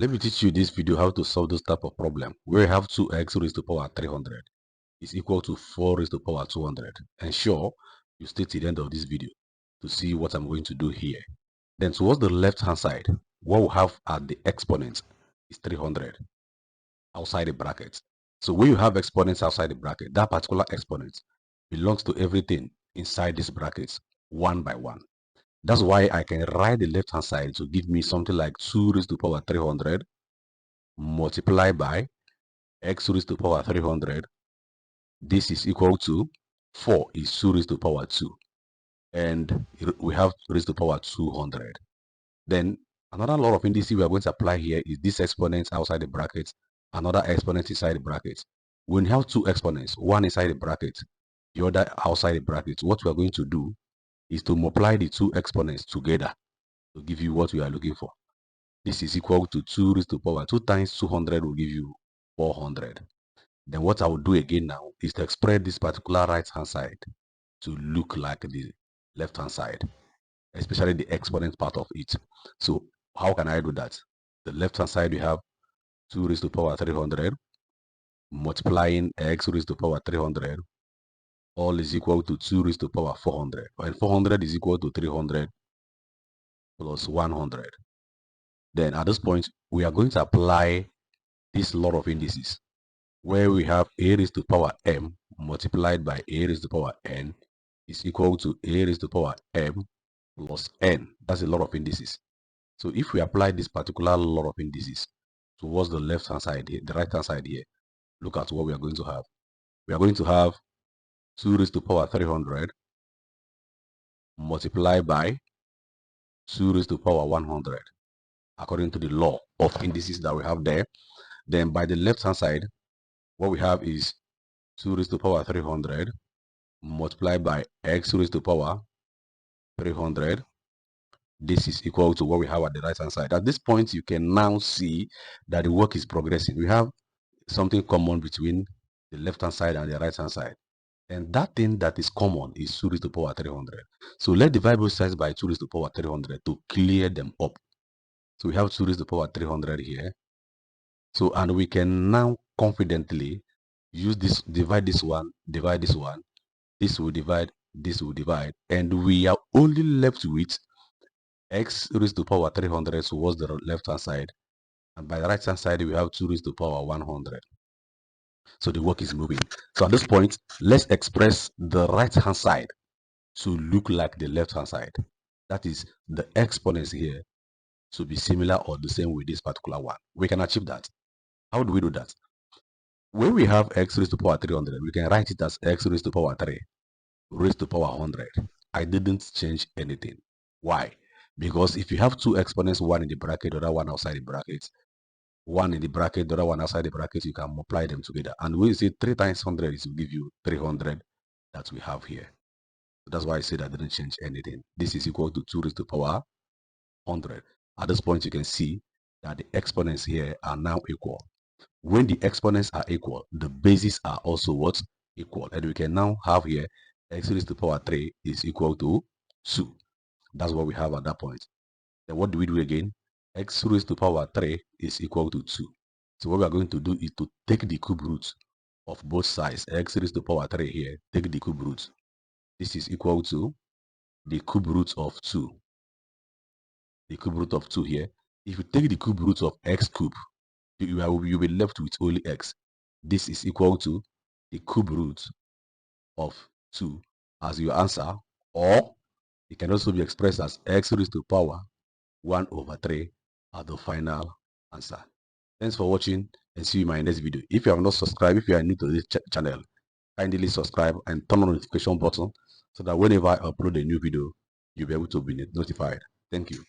Let me teach you this video how to solve this type of problem where you have 2x raised to the power 300 is equal to 4 raised to the power 200. Ensure you stay till the end of this video to see what I'm going to do here. Then towards the left hand side, what we have at the exponent is 300 outside the bracket. So when you have exponents outside the bracket, that particular exponent belongs to everything inside this bracket one by one. That's why I can write the left hand side to give me something like 2 raised to the power 300 multiplied by x raised to the power 300. This is equal to 4 is 2 raised to the power 2. And we have raised to the power 200. Then another law of indices we are going to apply here is this exponent outside the bracket, another exponent inside the bracket. When you have two exponents, one inside the bracket, the other outside the bracket, what we are going to do is to multiply the two exponents together to give you what we are looking for. This is equal to 2 raised to the power 2 times 200 will give you 400. Then what I will do again now is to express this particular right hand side to look like the left hand side, especially the exponent part of it. So how can I do that? The left hand side we have 2 raised to the power 300 multiplying x raised to the power 300 all is equal to 2 raised to the power 400, and 400 is equal to 300 plus 100. Then at this point we are going to apply this law of indices where we have a raised to the power m multiplied by a raised to the power n is equal to a raised to the power m plus n. That's a law of indices. So if we apply this particular law of indices towards the left hand side here, the right hand side here, look at what we are going to have. We are going to have 2 raised to the power 300 multiplied by 2 raised to the power 100 according to the law of indices that we have there. Then by the left hand side, what we have is 2 raised to the power 300 multiplied by x raised to the power 300. This is equal to what we have at the right hand side. At this point, you can now see that the work is progressing. We have something common between the left hand side and the right hand side. And that thing that is common is 2 raised to the power 300. So let's divide both sides by 2 raised to the power 300 to clear them up. So we have 2 raised to the power 300 here. So, and we can now confidently use this, divide this one, divide this one. This will divide, and we are only left with x raised to the power 300 towards the left hand side, and by the right hand side we have 2 raised to the power 100. So the work is moving. So at this point, let's express the right hand side to look like the left hand side. That is, the exponents here to be similar or the same with this particular one. We can achieve that. How do we do that? When we have x raised to the power 300, we can write it as x raised to the power 3 raised to the power 100. I didn't change anything. Why? Because if you have two exponents, one in the bracket, the other one outside the bracket, one in the bracket, the other one outside the bracket, you can multiply them together. And when you say 3 times 100, it will give you 300 that we have here. So that's why I said I didn't change anything. This is equal to 2 raised to the power 100. At this point, you can see that the exponents here are now equal. When the exponents are equal, the bases are also what? Equal. And we can now have here x raised to the power 3 is equal to 2. That's what we have at that point. Then what do we do again? X raised to the power 3 is equal to 2. So what we are going to do is to take the cube root of both sides. X raised to the power 3 here, take the cube root. This is equal to the cube root of 2. The cube root of 2 here. If you take the cube root of x cube, you'll be left with only x. This is equal to the cube root of 2 as your answer, or it can also be expressed as x raised to the power 1 over 3 as the final answer. Thanks for watching, and see you in my next video. If you have not subscribed, if you are new to this channel, kindly subscribe and turn on the notification button so that whenever I upload a new video, you'll be able to be notified. Thank you.